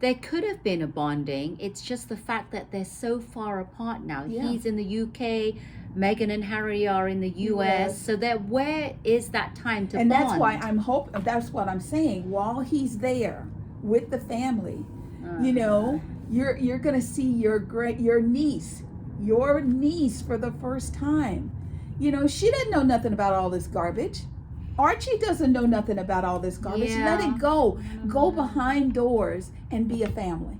there could have been a bonding. It's just the fact that they're so far apart now. He's in the UK, Meghan and Harry are in the US. So where is that time to bond? And that's why that's what I'm saying. While he's there with the family, you're gonna see your niece for the first time. She didn't know nothing about all this garbage. Archie doesn't know nothing about all this garbage. Yeah. Let it go. Go behind doors and be a family.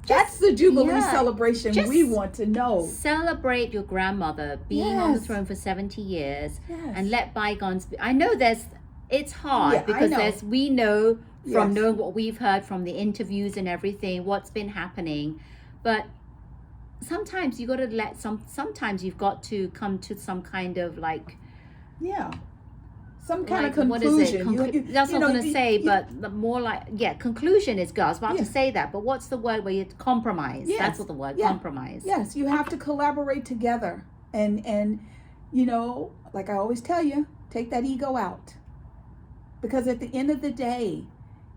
That's the Jubilee yeah, celebration just we want to know. Celebrate your grandmother being on the throne for 70 years and let bygones be. I know it's hard because we know from knowing what we've heard from the interviews and everything, what's been happening. But sometimes you got to sometimes you've got to come to some kind of some kind of conclusion. What is it? That's what I'm going to say, but more like, conclusion is good. I was about to say that, but what's the word where you compromise? Yes. That's what the word, compromise. Yes, you have to collaborate together. And you know, like I always tell you, take that ego out. Because at the end of the day,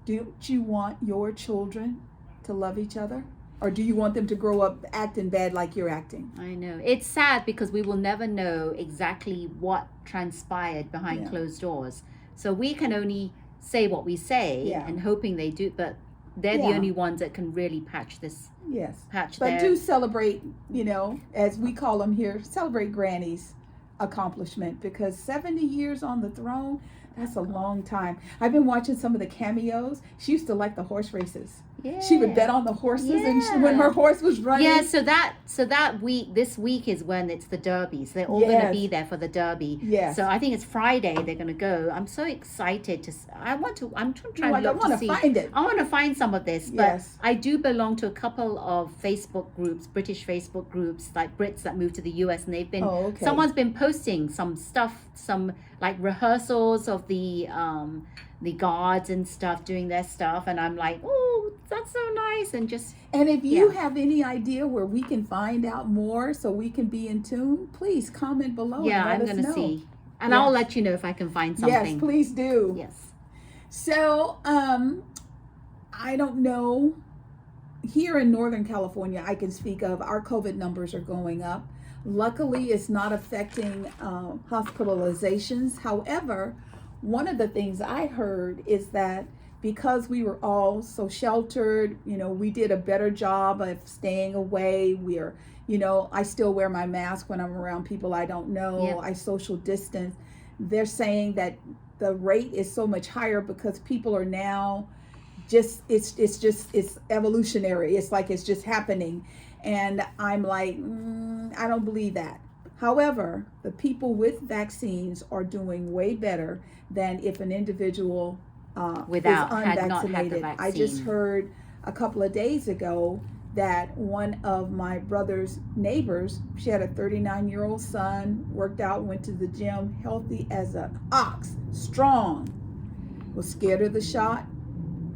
don't you want your children to love each other? Or do you want them to grow up acting bad like you're acting? I know. It's sad because we will never know exactly what transpired behind closed doors. So we can only say what we say and hoping they do, but they're the only ones that can really patch this. Yes. But do celebrate, you know, as we call them here, celebrate Granny's accomplishment, because 70 years on the throne, that's a long time. I've been watching some of the cameos. She used to like the horse races. Yeah. She would bet on the horses, and when her horse was running. Yeah, so that week, this week is when it's the Derby. So they're all going to be there for the Derby. Yeah. So I think it's Friday they're going to go. I'm so excited to. I'm trying to look to see. I want to find some of this, but I do belong to a couple of Facebook groups, British Facebook groups, like Brits that moved to the US, and they've been. Someone's been posting some stuff, some like rehearsals of the guards and stuff doing their stuff, and I'm like, oh, that's so nice. And if you have any idea where we can find out more so we can be in tune, please comment below. I'm gonna see, and I'll let you know if I can find something. Yes, please do. Yes. So I don't know, here in Northern California, I can speak of, our COVID numbers are going up. Luckily, it's not affecting hospitalizations. However, one of the things I heard is that because we were all so sheltered, you know, we did a better job of staying away. We're, you know, I still wear my mask when I'm around people I don't know. Yeah. I social distance. They're saying that the rate is so much higher because people are now it's evolutionary. It's like it's just happening. And I'm like, I don't believe that. However, the people with vaccines are doing way better than if an individual is unvaccinated. I just heard a couple of days ago that one of my brother's neighbors, she had a 39-year-old son, worked out, went to the gym, healthy as an ox, strong, was scared of the shot.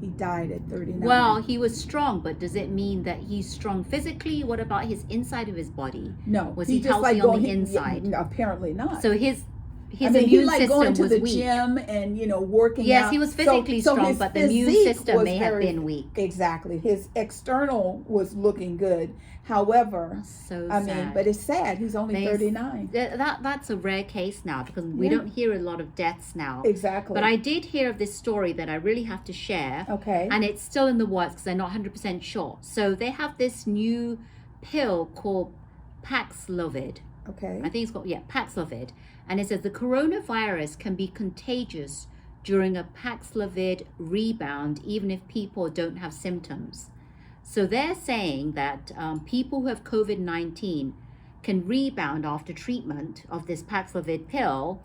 He died at 39. Well, he was strong, but does it mean that he's strong physically? What about his inside of his body? No. Was he healthy on the inside? Apparently not. So his immune system going to was the weak. Gym and working out. Yes, he was physically strong, but the immune system may have been weak. Exactly. His external was looking good. However, sad. But it's sad. He's only 39. That's a rare case now because we don't hear a lot of deaths now. Exactly. But I did hear of this story that I really have to share. Okay. And it's still in the works because they're not 100% sure. So they have this new pill called Paxlovid. Okay. I think it's called, Paxlovid. And it says the coronavirus can be contagious during a Paxlovid rebound, even if people don't have symptoms. So they're saying that people who have COVID-19 can rebound after treatment of this Paxlovid pill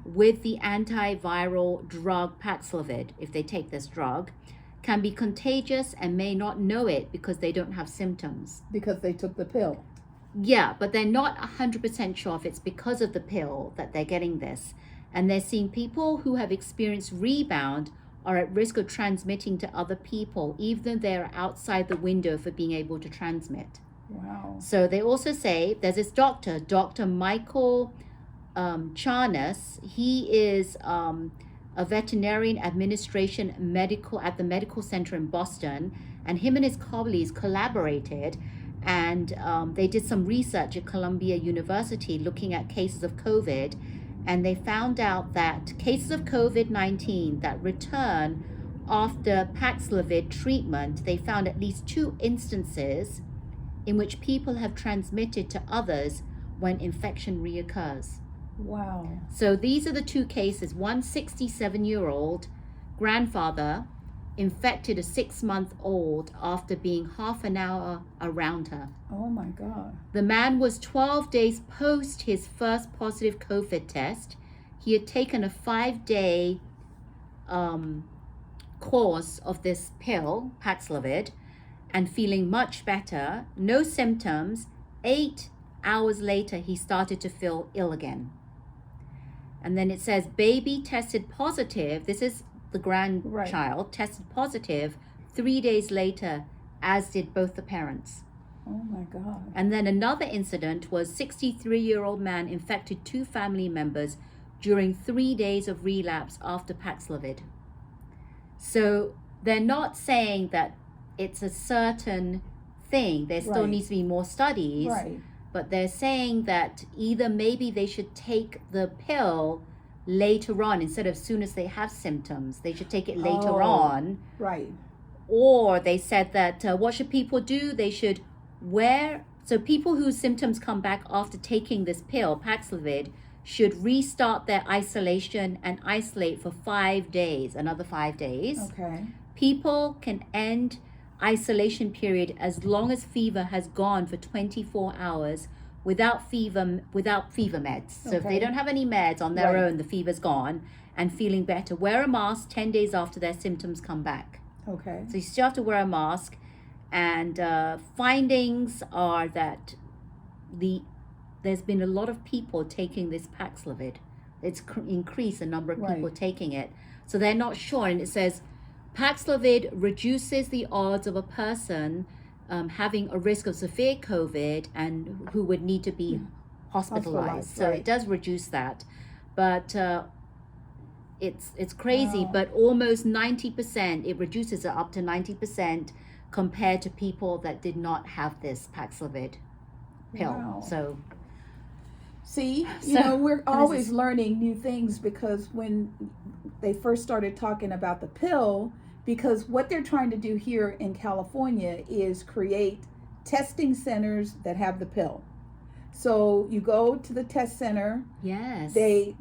with the antiviral drug Paxlovid, if they take this drug, can be contagious and may not know it because they don't have symptoms. Because they took the pill. Yeah, but they're not 100% sure if it's because of the pill that they're getting this. And they're seeing people who have experienced rebound are at risk of transmitting to other people, even though they're outside the window for being able to transmit. Wow. So they also say, there's this doctor, Dr. Michael Charnas. He is a veterinarian administration at the medical center in Boston. And him and his colleagues collaborated and they did some research at Columbia University looking at cases of COVID. And they found out that cases of COVID-19 that return after Paxlovid treatment, they found at least 2 instances in which people have transmitted to others when infection reoccurs. Wow. So these are the two cases. One 67-year-old grandfather infected a 6-month-old after being half an hour around her. Oh my God. The man was 12 days post his first positive COVID test. He had taken a 5-day course of this pill, Paxlovid, and feeling much better, no symptoms. 8 hours later, he started to feel ill again. And then it says baby tested positive. This is the grandchild, tested positive 3 days later, as did both the parents. Oh my God. And then another incident was 63-year-old man infected 2 family members during 3 days of relapse after Paxlovid. So they're not saying that it's a certain thing. There still needs to be more studies. Right. But they're saying that either maybe they should take the pill later on instead of as soon as they have symptoms. They should take it later on. Right. Or they said that what should people do? They should so people whose symptoms come back after taking this pill, Paxlovid, should restart their isolation and isolate for 5 days, another 5 days. Okay. People can end isolation period as long as fever has gone for 24 hours without fever meds. So if they don't have any meds on their own, the fever's gone, and feeling better, wear a mask 10 days after their symptoms come back. Okay. So you still have to wear a mask. And findings are that there's been a lot of people taking this Paxlovid. It's increased the number of people taking it. So they're not sure. And it says Paxlovid reduces the odds of a person having a risk of severe COVID and who would need to be hospitalized. So it does reduce that. But it's crazy. Wow. But almost 90%, it reduces it up to 90% compared to people that did not have this Paxlovid pill. Wow. So see, we're always learning new things, because when they first started talking about the pill, because what they're trying to do here in California is create testing centers that have the pill. So you go to the test center. Yes. They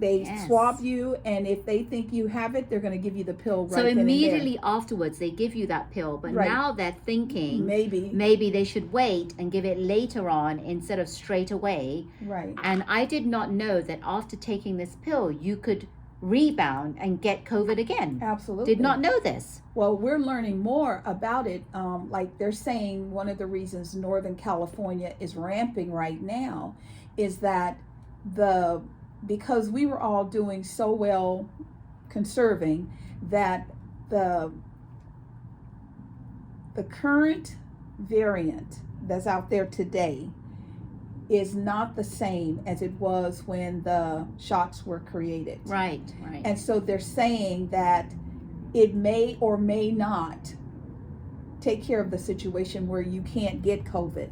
swab you, and if they think you have it, they're going to give you the pill right then and there. So immediately afterwards, they give you that pill. But now they're thinking maybe they should wait and give it later on instead of straight away. Right. And I did not know that after taking this pill, you could rebound and get COVID again. Absolutely. Did not know this. Well, we're learning more about it. Like they're saying, one of the reasons Northern California is ramping right now is that because we were all doing so well conserving, that the current variant that's out there today is not the same as it was when the shots were created. Right. And so they're saying that it may or may not take care of the situation where you can't get COVID.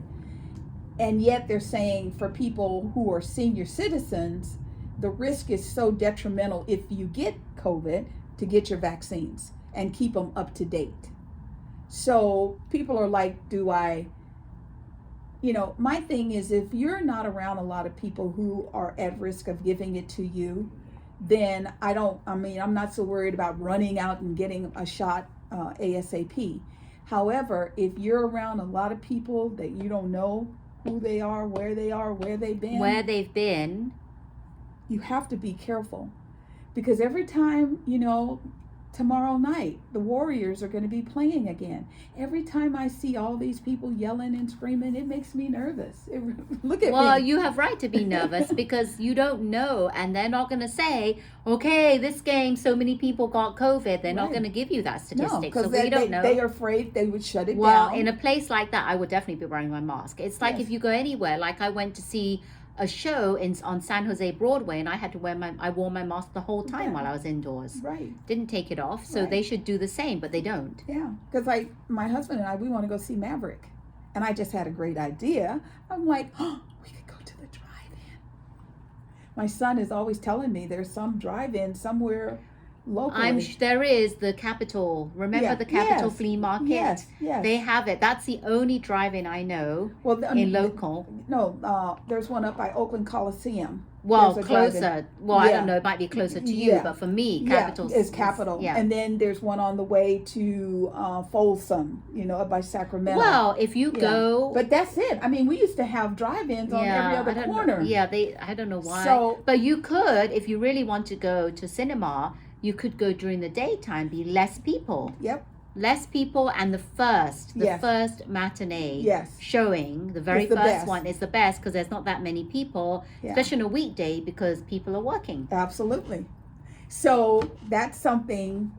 And yet they're saying for people who are senior citizens, the risk is so detrimental if you get COVID to get your vaccines and keep them up to date. So people are like, my thing is, if you're not around a lot of people who are at risk of giving it to you, then I'm not so worried about running out and getting a shot ASAP. However, if you're around a lot of people that you don't know who they are, where they've been, you have to be careful. Because every time, tomorrow night, the Warriors are going to be playing again. Every time I see all these people yelling and screaming, it makes me nervous. Look at me. Well, you have right to be nervous because you don't know, and they're not going to say, okay, this game, so many people got COVID. They're not going to give you that statistic. No, because we don't know. They are afraid they would shut it down. Well, in a place like that, I would definitely be wearing my mask. It's like if you go anywhere, like I went to see a show on San Jose Broadway, and I wore my mask the whole time while I was indoors. Right. Didn't take it off. So they should do the same, but they don't. Yeah, because my husband and I, we want to go see Maverick, and I just had a great idea. I'm like, we could go to the drive-in. My son is always telling me there's some drive-in somewhere locally. There is the Capitol. Remember the Capitol Flea Market? Yes. They have it. That's the only drive-in I know in local. No, there's one up by Oakland Coliseum. Well, There's a drive-in. closer. Well, I Yeah. don't know. It might be closer to you, Yeah. but for me, Capitol is Capital. Yeah. And then there's one on the way to Folsom, up by Sacramento. Well, if you Yeah. go, But that's it. I mean, we used to have drive-ins on every other I don't corner. know. Yeah, I don't know why. So- but you could, if you really want to go to cinema, you could go during the daytime. Be less people. Yep. Less people, and the Yes. first matinee Yes. showing, the very It's the first best. one is the best because there's not that many people, Yeah. especially on a weekday because people are working. Absolutely. So that's something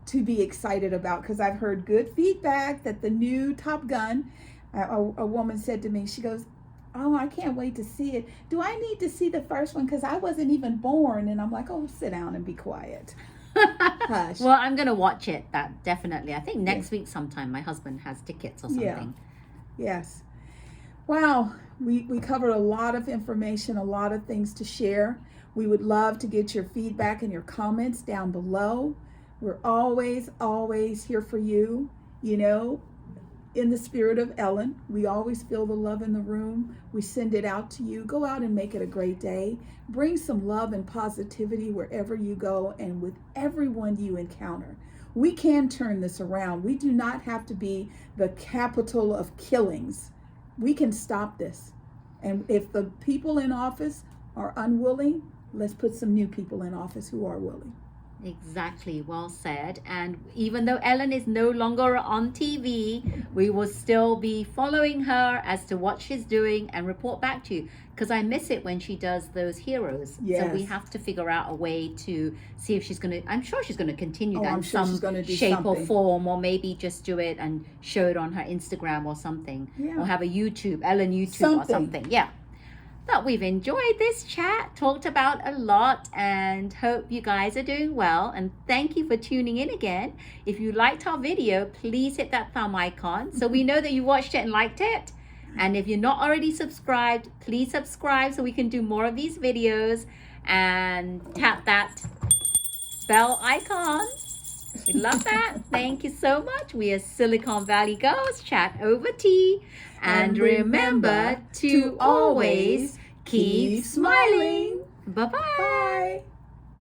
to be excited about because I've heard good feedback that the new Top Gun, a woman said to me, she goes, "Oh, I can't wait to see it. Do I need to see the first one? Because I wasn't even born." And I'm like, "Oh, sit down and be quiet." Hush. Well, I'm gonna watch it. That definitely. I think next week sometime. My husband has tickets or Yeah. something. Yes. Wow. We covered a lot of information, a lot of things to share. We would love to get your feedback and your comments down below. We're always here for you. In the spirit of Ellen, we always feel the love in the room. We send it out to you. Go out and make it a great day. Bring some love and positivity wherever you go and with everyone you encounter. We can turn this around. We do not have to be the capital of killings. We can stop this. And if the people in office are unwilling, let's put some new people in office who are willing. Exactly, well said. And even though Ellen is no longer on TV, we will still be following her as to what she's doing and report back to you. Because I miss it when she does those heroes. Yes. So we have to figure out a way to see if she's going to, I'm sure she's going to continue that I'm in sure some she's gonna do shape or something. form, or maybe just do it and show it on her Instagram or something. Yeah. Or have a Ellen YouTube or something. Yeah. But we've enjoyed this chat, talked about a lot, and hope you guys are doing well. And thank you for tuning in again. If you liked our video, please hit that thumb icon so we know that you watched it and liked it. And if you're not already subscribed, please subscribe so we can do more of these videos, and tap that bell icon. We love that. Thank you so much. We are Silicon Valley Girls, chat over tea. And remember to always keep smiling. Bye-bye. Bye.